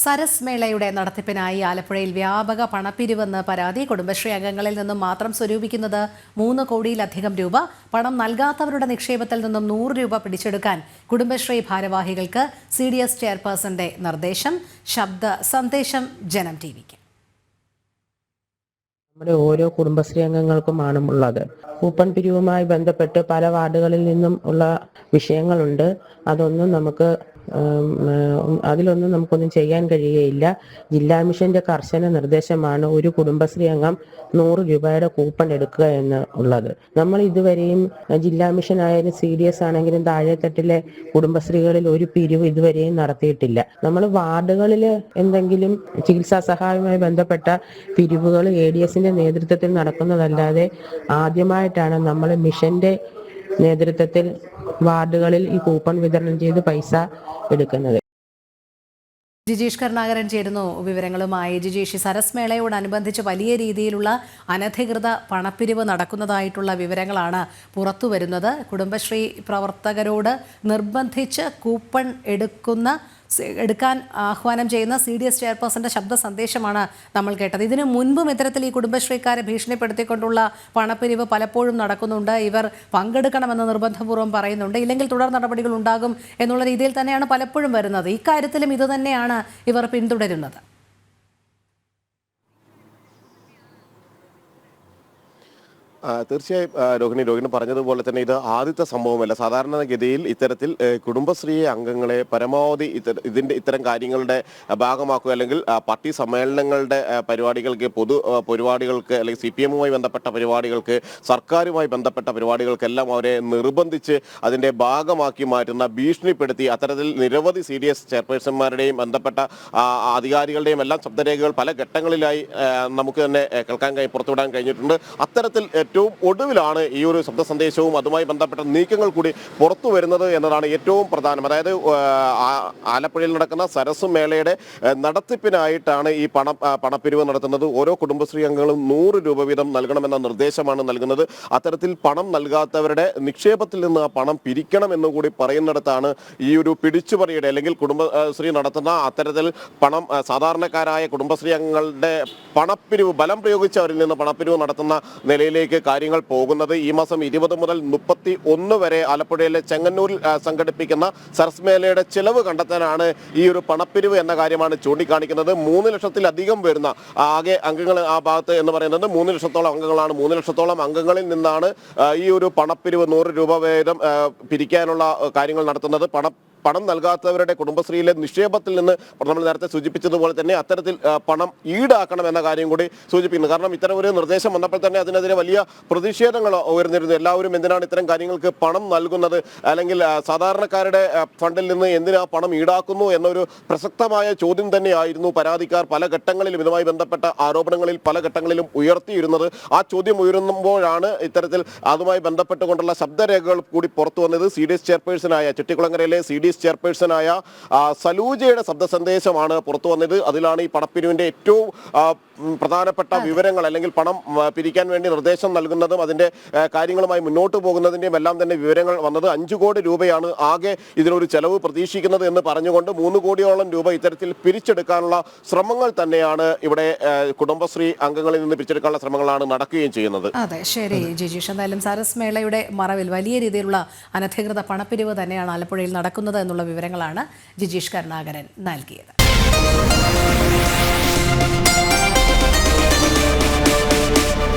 സരസ് മേളയുടെ നടത്തിപ്പിനായി ആലപ്പുഴയിൽ വ്യാപക പണപ്പിരിവെന്ന് പരാതി. കുടുംബശ്രീ അംഗങ്ങളിൽ നിന്നും മാത്രം സ്വരൂപിക്കുന്നത് 3 കോടിയിലധികം രൂപ. പണം നൽകാത്തവരുടെ നിക്ഷേപത്തിൽ നിന്നും 100 രൂപ പിടിച്ചെടുക്കാൻ കുടുംബശ്രീ ഭാരവാഹികൾക്ക് CDS ചെയർപേഴ്സന്റെ നിർദ്ദേശം. ശബ്ദ സന്ദേശം ജനം ടിവിക്ക്. നമ്മുടെ ഓരോ കുടുംബശ്രീ അംഗങ്ങൾക്കുമാണ് ഉള്ളത്. കൂപ്പൺ പിരിവുമായി ബന്ധപ്പെട്ട് പല വാർഡുകളിൽ നിന്നും ഉള്ള വിഷയങ്ങളുണ്ട്. അതിലൊന്നും നമുക്കൊന്നും ചെയ്യാൻ കഴിയുകയില്ല. ജില്ലാ മിഷന്റെ കർശന നിർദ്ദേശമാണ് ഒരു കുടുംബശ്രീ അംഗം 100 രൂപയുടെ കൂപ്പൺ എടുക്കുക എന്നുള്ളത്. നമ്മൾ ഇതുവരെയും ജില്ലാ മിഷൻ ആയാലും CDS ആണെങ്കിലും താഴെത്തട്ടിലെ കുടുംബശ്രീകളിൽ ഒരു പിരിവ് ഇതുവരെയും നടത്തിയിട്ടില്ല. നമ്മൾ വാർഡുകളിൽ എന്തെങ്കിലും ചികിത്സാ സഹായവുമായി ബന്ധപ്പെട്ട പിരിവുകൾ ADSന്റെ നേതൃത്വത്തിൽ നടക്കുന്നതല്ലാതെ ആദ്യമായിട്ടാണ് നമ്മൾ മിഷന്റെ നേതൃത്വത്തിൽ വാർഡുകളിൽ ഈ കൂപ്പൺ വിതരണം ചെയ്ത് പൈസ എടുക്കുന്നത്. ജിജീഷ് കരുണാകരൻ ചേരുന്നു വിവരങ്ങളുമായി. ജിജീഷ്, സരസ് മേളയോടനുബന്ധിച്ച് വലിയ രീതിയിലുള്ള അനധികൃത പണപ്പിരിവ് നടക്കുന്നതായിട്ടുള്ള വിവരങ്ങളാണ് പുറത്തുവരുന്നത്. കുടുംബശ്രീ പ്രവർത്തകരോട് നിർബന്ധിച്ച് കൂപ്പൺ എടുക്കാൻ ആഹ്വാനം ചെയ്യുന്ന CDS ചെയർപേഴ്സന്റെ ശബ്ദ സന്ദേശമാണ് നമ്മൾ കേട്ടത്. ഇതിനു മുൻപും ഇത്തരത്തിൽ ഈ കുടുംബശ്രീക്കാരെ ഭീഷണിപ്പെടുത്തിക്കൊണ്ടുള്ള പണപ്പിരിവ് പലപ്പോഴും നടക്കുന്നുണ്ട്. ഇവർ പങ്കെടുക്കണമെന്ന് നിർബന്ധപൂർവ്വം പറയുന്നുണ്ട്. ഇല്ലെങ്കിൽ തുടർ നടപടികൾ ഉണ്ടാകും എന്നുള്ള രീതിയിൽ തന്നെയാണ് പലപ്പോഴും വരുന്നത്. ഇക്കാര്യത്തിലും ഇതുതന്നെയാണ് ഇവർ പിന്തുടരുന്നത്. തീർച്ചയായും രോഹിണി പറഞ്ഞതുപോലെ തന്നെ ഇത് ആദ്യത്തെ സംഭവമല്ല. സാധാരണഗതിയിൽ ഇത്തരത്തിൽ കുടുംബശ്രീ അംഗങ്ങളെ പരമാവധി ഇത്തരം കാര്യങ്ങളുടെ ഭാഗമാക്കുക, അല്ലെങ്കിൽ പാർട്ടി സമ്മേളനങ്ങളുടെ പരിപാടികൾക്ക്, പൊതു പരിപാടികൾക്ക്, അല്ലെങ്കിൽ CPMുമായി ബന്ധപ്പെട്ട പരിപാടികൾക്ക്, സർക്കാരുമായി ബന്ധപ്പെട്ട പരിപാടികൾക്കെല്ലാം അവരെ നിർബന്ധിച്ച് അതിൻ്റെ ഭാഗമാക്കി മാറ്റുന്ന, ഭീഷണിപ്പെടുത്തി അത്തരത്തിൽ നിരവധി CDS ചെയർപേഴ്സന്മാരുടെയും ബന്ധപ്പെട്ട അധികാരികളുടെയും എല്ലാം ശബ്ദരേഖകൾ പല ഘട്ടങ്ങളിലായി നമുക്ക് തന്നെ പുറത്തുവിടാൻ കഴിഞ്ഞിട്ടുണ്ട്. അത്തരത്തിൽ ഏറ്റവും ഒടുവിലാണ് ഈ ഒരു ശബ്ദ സന്ദേശവും അതുമായി ബന്ധപ്പെട്ട നീക്കങ്ങൾ കൂടി പുറത്തു വരുന്നത് എന്നതാണ് ഏറ്റവും പ്രധാനം. അതായത് ആലപ്പുഴയിൽ നടക്കുന്ന സരസ് മേളയുടെ നടത്തിപ്പിനായിട്ടാണ് ഈ പണപ്പിരിവ് നടത്തുന്നത്. ഓരോ കുടുംബശ്രീ അംഗങ്ങളും 100 രൂപ വീതം നൽകണമെന്ന നിർദ്ദേശമാണ് നൽകുന്നത്. അത്തരത്തിൽ പണം നൽകാത്തവരുടെ നിക്ഷേപത്തിൽ നിന്ന് ആ പണം പിരിക്കണം എന്നുകൂടി പറയുന്നിടത്താണ് ഈ ഒരു പിടിച്ചുപറിയുടെ, അല്ലെങ്കിൽ കുടുംബശ്രീ നടത്തുന്ന അത്തരത്തിൽ പണം സാധാരണക്കാരായ കുടുംബശ്രീ അംഗങ്ങളുടെ പണപ്പിരിവ് ബലം പ്രയോഗിച്ച് അവരിൽ നിന്ന് പണപ്പിരിവ് നടത്തുന്ന നിലയിലേക്ക് കാര്യങ്ങൾ പോകുന്നത്. ഈ മാസം 20 മുതൽ 31 വരെ ആലപ്പുഴയിലെ ചെങ്ങന്നൂരിൽ സംഘടിപ്പിക്കുന്ന സരസ് മേളയുടെ ചെലവ് കണ്ടെത്താനാണ് ഈ ഒരു പണപ്പിരിവ് എന്ന കാര്യമാണ് ചൂണ്ടിക്കാണിക്കുന്നത്. 3 ലക്ഷത്തിലധികം വരുന്ന ആകെ അംഗങ്ങൾ ആ ഭാഗത്ത് എന്ന് പറയുന്നത് 3 ലക്ഷത്തോളം അംഗങ്ങളാണ്. 3 ലക്ഷത്തോളം അംഗങ്ങളിൽ നിന്നാണ് ഈ ഒരു പണപ്പിരിവ് 100 രൂപ വീതം പിരിക്കാനുള്ള കാര്യങ്ങൾ നടത്തുന്നത്. പണം നൽകാത്തവരുടെ കുടുംബശ്രീയിലെ നിക്ഷേപത്തിൽ നിന്ന് നമ്മൾ നേരത്തെ സൂചിപ്പിച്ചതുപോലെ തന്നെ അത്തരത്തിൽ പണം ഈടാക്കണം എന്ന കാര്യം കൂടി സൂചിപ്പിക്കുന്നു. കാരണം ഇത്തരം ഒരു നിർദ്ദേശം വന്നപ്പോൾ തന്നെ അതിനെതിരെ വലിയ പ്രതിഷേധങ്ങൾ ഉയർന്നിരുന്നു. എല്ലാവരും എന്തിനാണ് ഇത്തരം കാര്യങ്ങൾക്ക് പണം നൽകുന്നത്, അല്ലെങ്കിൽ സാധാരണക്കാരുടെ ഫണ്ടിൽ നിന്ന് എന്തിനാ പണം ഈടാക്കുന്നു എന്നൊരു പ്രസക്തമായ ചോദ്യം തന്നെയായിരുന്നു പരാതിക്കാർ പല ഘട്ടങ്ങളിലും ഇതുമായി ബന്ധപ്പെട്ട ആരോപണങ്ങളിൽ പല ഘട്ടങ്ങളിലും ഉയർത്തിയിരുന്നത്. ആ ചോദ്യം ഉയരുമ്പോഴാണ് ഇത്തരത്തിൽ അതുമായി ബന്ധപ്പെട്ടുകൊണ്ടുള്ള ശബ്ദരേഖകൾ കൂടി പുറത്തു വന്നത്. CDS ചെയർപേഴ്സണായ ചെട്ടിക്കുളങ്ങരയിലെ CDS ചെയർപേഴ്സണായ സലൂജയുടെ ശബ്ദ സന്ദേശമാണ് പുറത്തു വന്നത്. അതിലാണ് ഈ പണപ്പിരിവിന്റെ ഏറ്റവും പ്രധാനപ്പെട്ട വിവരങ്ങൾ, അല്ലെങ്കിൽ പണം പിരിക്കാൻ വേണ്ടി നിർദ്ദേശം നൽകുന്നതും അതിന്റെ കാര്യങ്ങളുമായി മുന്നോട്ട് പോകുന്നതിന്റെയും എല്ലാം തന്നെ വിവരങ്ങൾ വന്നത്. 5 കോടി രൂപയാണ് ആകെ ഇതിനൊരു ചെലവ് പ്രതീക്ഷിക്കുന്നത് എന്ന് പറഞ്ഞുകൊണ്ട് 3 കോടിയോളം രൂപ ഇത്തരത്തിൽ പിരിച്ചെടുക്കാനുള്ള ശ്രമങ്ങൾ തന്നെയാണ് ഇവിടെ കുടുംബശ്രീ അംഗങ്ങളിൽ നിന്ന് പിരിച്ചെടുക്കാനുള്ള ശ്രമങ്ങളാണ് നടക്കുകയും ചെയ്യുന്നത്. അതെ, ശരി ജിജീഷ്. എന്തായാലും സരസ് മേളയുടെ മറവിൽ വലിയ രീതിയിലുള്ള അനധികൃത പണപ്പിരിവ് തന്നെയാണ് ആലപ്പുഴയിൽ നടക്കുന്നത് എന്നുള്ള വിവരങ്ങളാണ് ജിജീഷ് കരുണാകരൻ നൽകിയത്.